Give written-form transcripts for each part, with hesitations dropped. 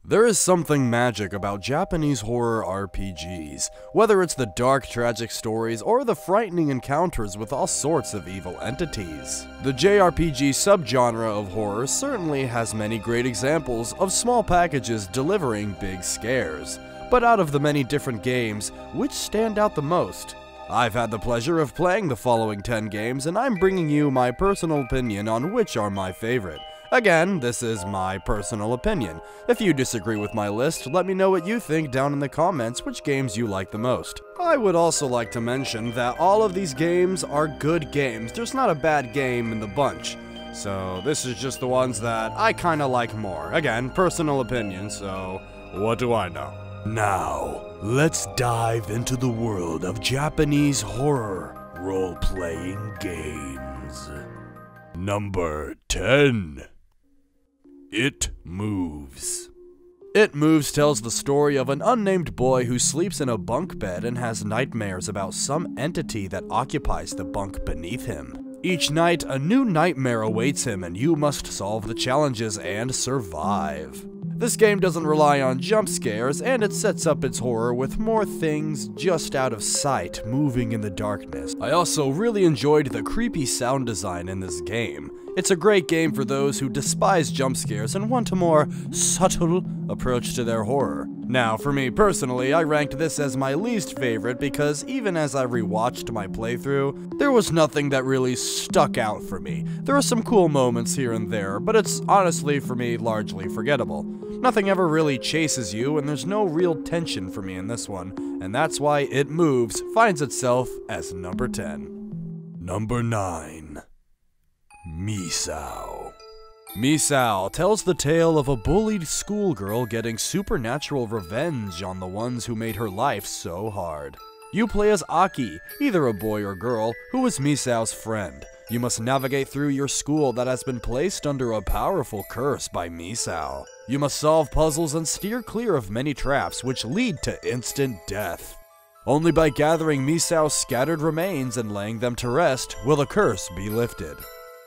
There is something magic about Japanese horror RPGs, whether it's the dark, tragic stories or the frightening encounters with all sorts of evil entities. The JRPG subgenre of horror certainly has many great examples of small packages delivering big scares. But out of the many different games, which stand out the most? I've had the pleasure of playing the following 10 games, and I'm bringing you my personal opinion on which are my favorite. Again, this is my personal opinion. If you disagree with my list, let me know what you think down in the comments which games you like the most. I would also like to mention that all of these games are good games. There's not a bad game in the bunch. So this is just the ones that I kinda like more. Again, personal opinion, so what do I know? Now, let's dive into the world of Japanese horror role-playing games. Number 10. It Moves. It Moves tells the story of an unnamed boy who sleeps in a bunk bed and has nightmares about some entity that occupies the bunk beneath him. Each night, a new nightmare awaits him and you must solve the challenges and survive. This game doesn't rely on jump scares, and it sets up its horror with more things just out of sight moving in the darkness. I also really enjoyed the creepy sound design in this game. It's a great game for those who despise jump scares and want a more subtle approach to their horror. Now, for me personally, I ranked this as my least favorite because even as I rewatched my playthrough, there was nothing that really stuck out for me. There are some cool moments here and there, but it's honestly for me largely forgettable. Nothing ever really chases you, and there's no real tension for me in this one, and that's why It Moves finds itself as number 10. Number 9. Misao. Misao tells the tale of a bullied schoolgirl getting supernatural revenge on the ones who made her life so hard. You play as Aki, either a boy or girl, who is Misao's friend. You must navigate through your school that has been placed under a powerful curse by Misao. You must solve puzzles and steer clear of many traps which lead to instant death. Only by gathering Misao's scattered remains and laying them to rest will the curse be lifted.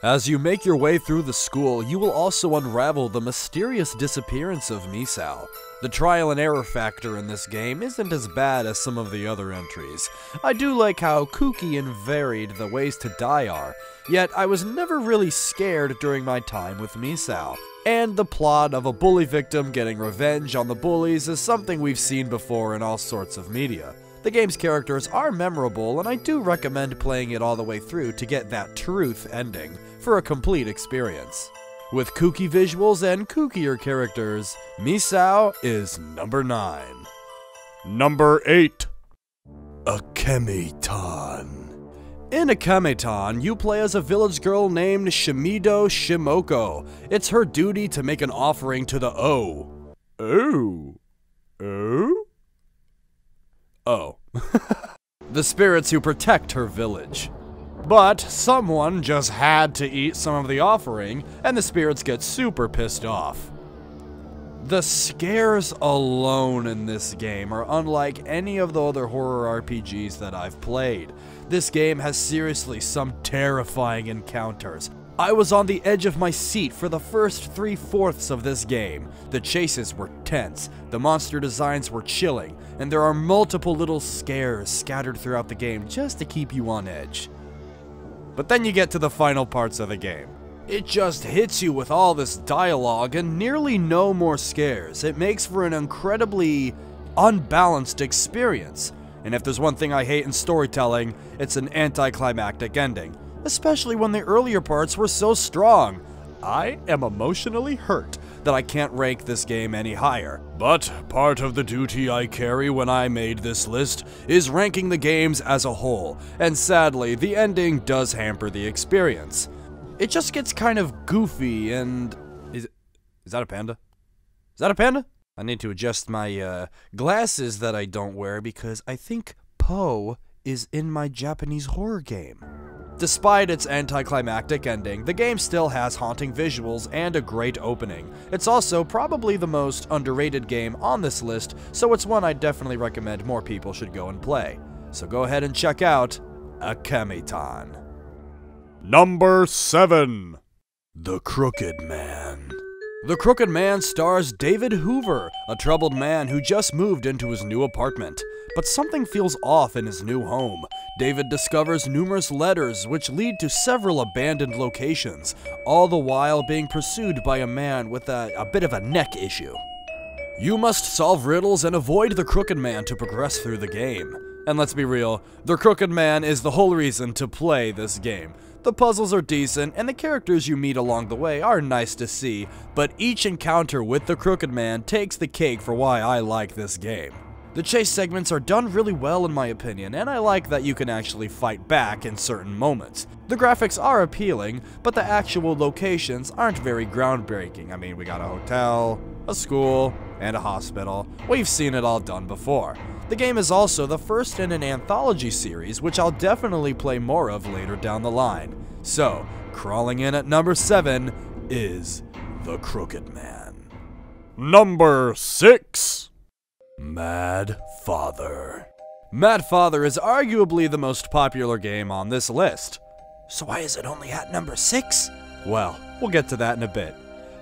As you make your way through the school, you will also unravel the mysterious disappearance of Misao. The trial and error factor in this game isn't as bad as some of the other entries. I do like how kooky and varied the ways to die are, yet I was never really scared during my time with Misao. And the plot of a bully victim getting revenge on the bullies is something we've seen before in all sorts of media. The game's characters are memorable, and I do recommend playing it all the way through to get that truth ending for a complete experience. With kooky visuals and kookier characters, Misao is number 9. Number 8. Akamiton. In Akamiton, you play as a village girl named Shimido Shimoko. It's her duty to make an offering to the the spirits who protect her village. But someone just had to eat some of the offering, and the spirits get super pissed off. The scares alone in this game are unlike any of the other horror RPGs that I've played. This game has seriously some terrifying encounters. I was on the edge of my seat for the first 3/4 of this game. The chases were tense, the monster designs were chilling, and there are multiple little scares scattered throughout the game just to keep you on edge. But then you get to the final parts of the game. It just hits you with all this dialogue and nearly no more scares. It makes for an incredibly unbalanced experience. And if there's one thing I hate in storytelling, it's an anticlimactic ending. Especially when the earlier parts were so strong. I am emotionally hurt that I can't rank this game any higher. But part of the duty I carry when I made this list is ranking the games as a whole, and sadly, the ending does hamper the experience. It just gets kind of goofy and... Is that a panda? Is that a panda? I need to adjust my glasses that I don't wear because I think Po is in my Japanese horror game. Despite its anticlimactic ending, the game still has haunting visuals and a great opening. It's also probably the most underrated game on this list, so it's one I definitely recommend more people should go and play. So go ahead and check out Akamiton. Number 7. The Crooked Man. The Crooked Man stars David Hoover, a troubled man who just moved into his new apartment. But something feels off in his new home. David discovers numerous letters which lead to several abandoned locations, all the while being pursued by a man with a bit of a neck issue. You must solve riddles and avoid the Crooked Man to progress through the game. And let's be real, the Crooked Man is the whole reason to play this game. The puzzles are decent, and the characters you meet along the way are nice to see, but each encounter with the Crooked Man takes the cake for why I like this game. The chase segments are done really well in my opinion, and I like that you can actually fight back in certain moments. The graphics are appealing, but the actual locations aren't very groundbreaking. I mean, we got a hotel, a school, and a hospital. We've seen it all done before. The game is also the first in an anthology series, which I'll definitely play more of later down the line. So, crawling in at number 7 is The Crooked Man. Number 6. Mad Father. Mad Father is arguably the most popular game on this list. So why is it only at number 6? Well, we'll get to that in a bit.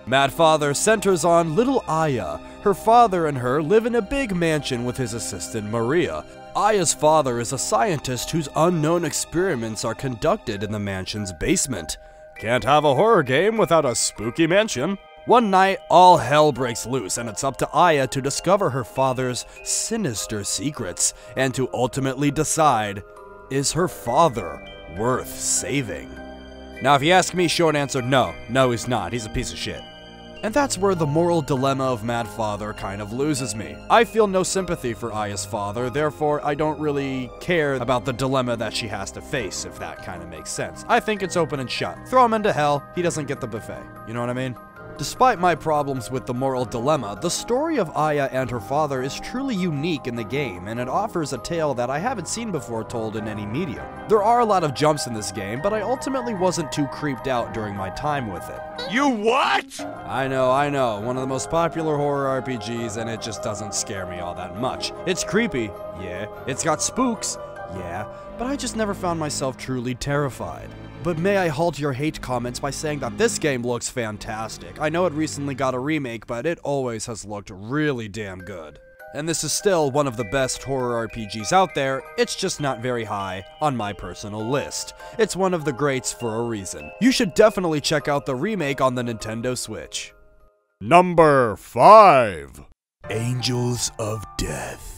Mad Father centers on little Aya. Her father and her live in a big mansion with his assistant Maria. Aya's father is a scientist whose unknown experiments are conducted in the mansion's basement. Can't have a horror game without a spooky mansion. One night, all hell breaks loose, and it's up to Aya to discover her father's sinister secrets, and to ultimately decide, is her father worth saving? Now, if you ask me, short answer, no. No, he's not. He's a piece of shit. And that's where the moral dilemma of Mad Father kind of loses me. I feel no sympathy for Aya's father, therefore I don't really care about the dilemma that she has to face, if that kind of makes sense. I think it's open and shut. Throw him into hell, he doesn't get the buffet. You know what I mean? Despite my problems with the moral dilemma, the story of Aya and her father is truly unique in the game, and it offers a tale that I haven't seen before told in any medium. There are a lot of jumps in this game, but I ultimately wasn't too creeped out during my time with it. You what? I know, one of the most popular horror RPGs, and it just doesn't scare me all that much. It's creepy, yeah. It's got spooks, yeah, but I just never found myself truly terrified. But may I halt your hate comments by saying that this game looks fantastic. I know it recently got a remake, but it always has looked really damn good. And this is still one of the best horror RPGs out there, it's just not very high on my personal list. It's one of the greats for a reason. You should definitely check out the remake on the Nintendo Switch. Number 5. Angels of Death.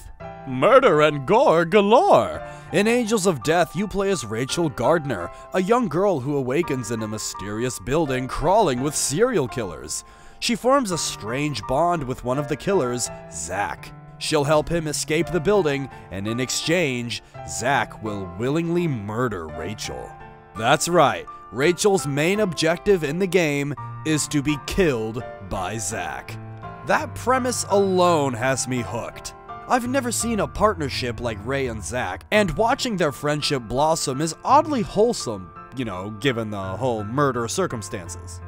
Murder and gore galore! In Angels of Death, you play as Rachel Gardner, a young girl who awakens in a mysterious building crawling with serial killers. She forms a strange bond with one of the killers, Zach. She'll help him escape the building, and in exchange, Zach will willingly murder Rachel. That's right, Rachel's main objective in the game is to be killed by Zach. That premise alone has me hooked. I've never seen a partnership like Ray and Zach, and watching their friendship blossom is oddly wholesome, you know, given the whole murder circumstances.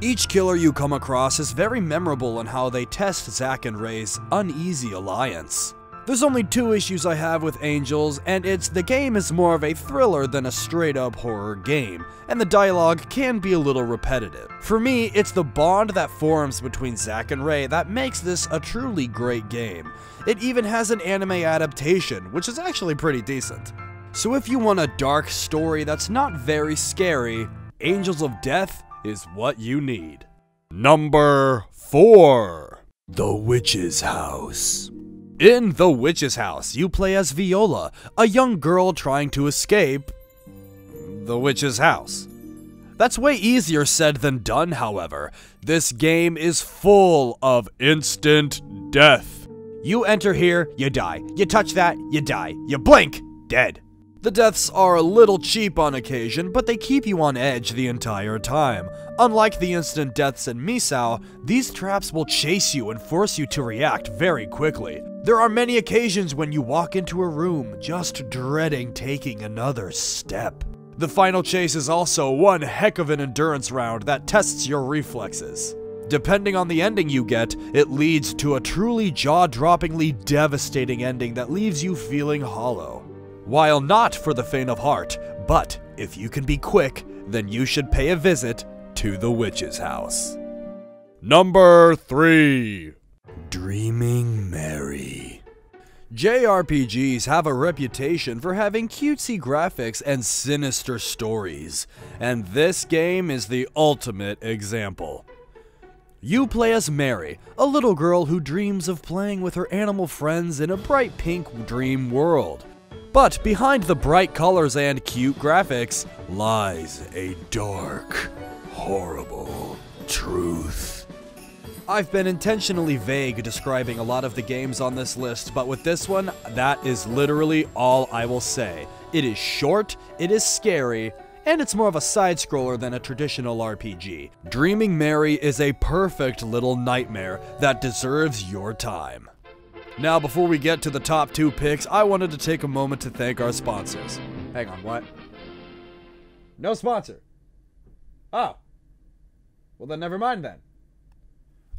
Each killer you come across is very memorable in how they test Zach and Ray's uneasy alliance. There's only 2 issues I have with Angels, and it's the game is more of a thriller than a straight-up horror game, and the dialogue can be a little repetitive. For me, it's the bond that forms between Zach and Ray that makes this a truly great game. It even has an anime adaptation, which is actually pretty decent. So if you want a dark story that's not very scary, Angels of Death is what you need. Number 4. The Witch's House. In The Witch's House, you play as Viola, a young girl trying to escape the witch's house. That's way easier said than done, however. This game is full of instant death. You enter here, you die. You touch that, you die. You blink, dead. The deaths are a little cheap on occasion, but they keep you on edge the entire time. Unlike the instant deaths in Misao, these traps will chase you and force you to react very quickly. There are many occasions when you walk into a room just dreading taking another step. The final chase is also one heck of an endurance round that tests your reflexes. Depending on the ending you get, it leads to a truly jaw-droppingly devastating ending that leaves you feeling hollow. While not for the faint of heart, but if you can be quick, then you should pay a visit to the Witch's House. Number 3. Dreaming Mary. JRPGs have a reputation for having cutesy graphics and sinister stories, and this game is the ultimate example. You play as Mary, a little girl who dreams of playing with her animal friends in a bright pink dream world. But behind the bright colors and cute graphics lies a dark, horrible truth. I've been intentionally vague describing a lot of the games on this list, but with this one, that is literally all I will say. It is short, it is scary, and it's more of a side-scroller than a traditional RPG. Dreaming Mary is a perfect little nightmare that deserves your time. Now, before we get to the top 2 picks, I wanted to take a moment to thank our sponsors. Hang on, what? No sponsor. Oh. Well then, never mind then.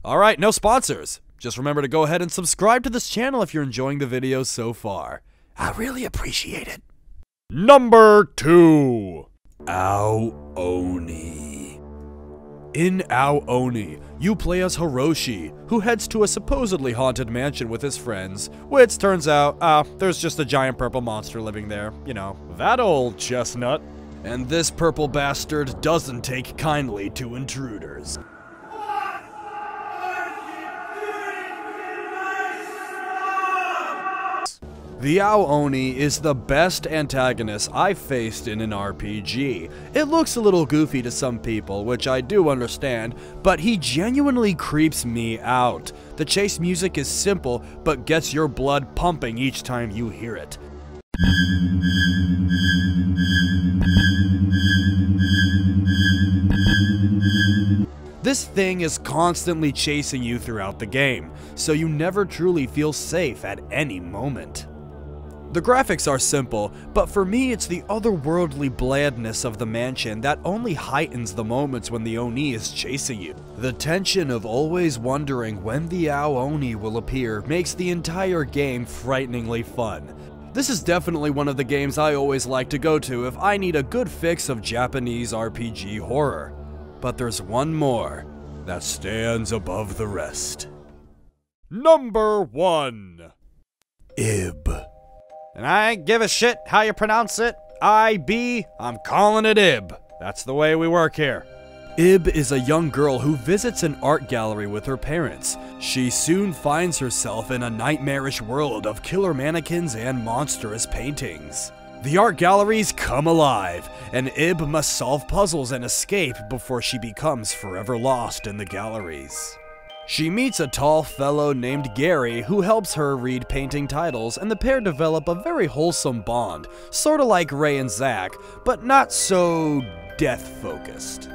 Alright, no sponsors. Just remember to go ahead and subscribe to this channel if you're enjoying the videos so far. I really appreciate it. Number 2. Aoni. In Aoni, you play as Hiroshi, who heads to a supposedly haunted mansion with his friends, which turns out, there's just a giant purple monster living there. You know, that old chestnut. And this purple bastard doesn't take kindly to intruders. The Aoni is the best antagonist I've faced in an RPG. It looks a little goofy to some people, which I do understand, but he genuinely creeps me out. The chase music is simple, but gets your blood pumping each time you hear it. This thing is constantly chasing you throughout the game, so you never truly feel safe at any moment. The graphics are simple, but for me it's the otherworldly blandness of the mansion that only heightens the moments when the Oni is chasing you. The tension of always wondering when the Aoni will appear makes the entire game frighteningly fun. This is definitely one of the games I always like to go to if I need a good fix of Japanese RPG horror. But there's one more that stands above the rest. Number 1. Ib. And I ain't give a shit how you pronounce it. I'm calling it Ib. That's the way we work here. Ib is a young girl who visits an art gallery with her parents. She soon finds herself in a nightmarish world of killer mannequins and monstrous paintings. The art galleries come alive, and Ib must solve puzzles and escape before she becomes forever lost in the galleries. She meets a tall fellow named Gary who helps her read painting titles, and the pair develop a very wholesome bond, sorta like Ray and Zack, but not so death-focused.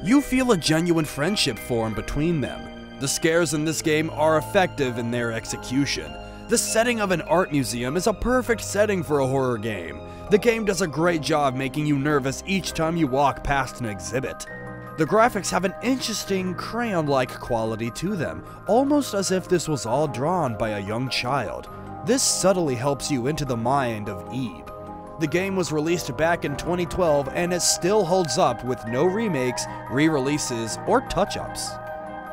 You feel a genuine friendship form between them. The scares in this game are effective in their execution. The setting of an art museum is a perfect setting for a horror game. The game does a great job making you nervous each time you walk past an exhibit. The graphics have an interesting crayon-like quality to them, almost as if this was all drawn by a young child. This subtly helps you into the mind of Ib. The game was released back in 2012 and it still holds up with no remakes, re-releases, or touch-ups.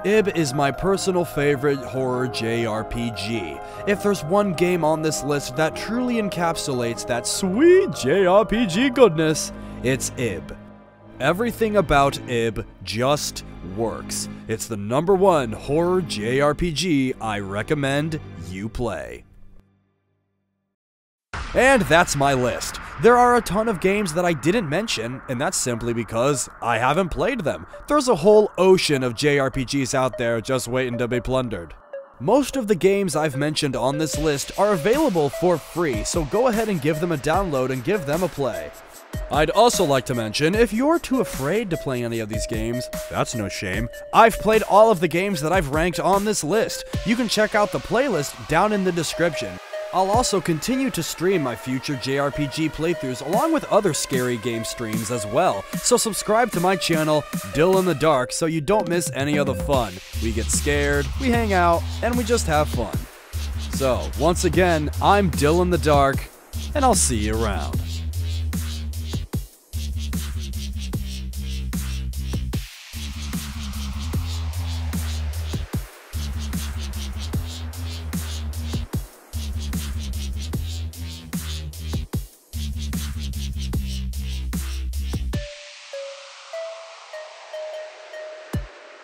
Ib is my personal favorite horror JRPG. If there's one game on this list that truly encapsulates that sweet JRPG goodness, it's Ib. Everything about Ib just works. It's the #1 horror JRPG I recommend you play. And that's my list. There are a ton of games that I didn't mention, and that's simply because I haven't played them. There's a whole ocean of JRPGs out there just waiting to be plundered. Most of the games I've mentioned on this list are available for free, so go ahead and give them a download and give them a play. I'd also like to mention, if you're too afraid to play any of these games, that's no shame. I've played all of the games that I've ranked on this list. You can check out the playlist down in the description. I'll also continue to stream my future JRPG playthroughs along with other scary game streams as well, so subscribe to my channel, Dill in the Dark, so you don't miss any of the fun. We get scared, we hang out, and we just have fun. So, once again, I'm Dill in the Dark, and I'll see you around.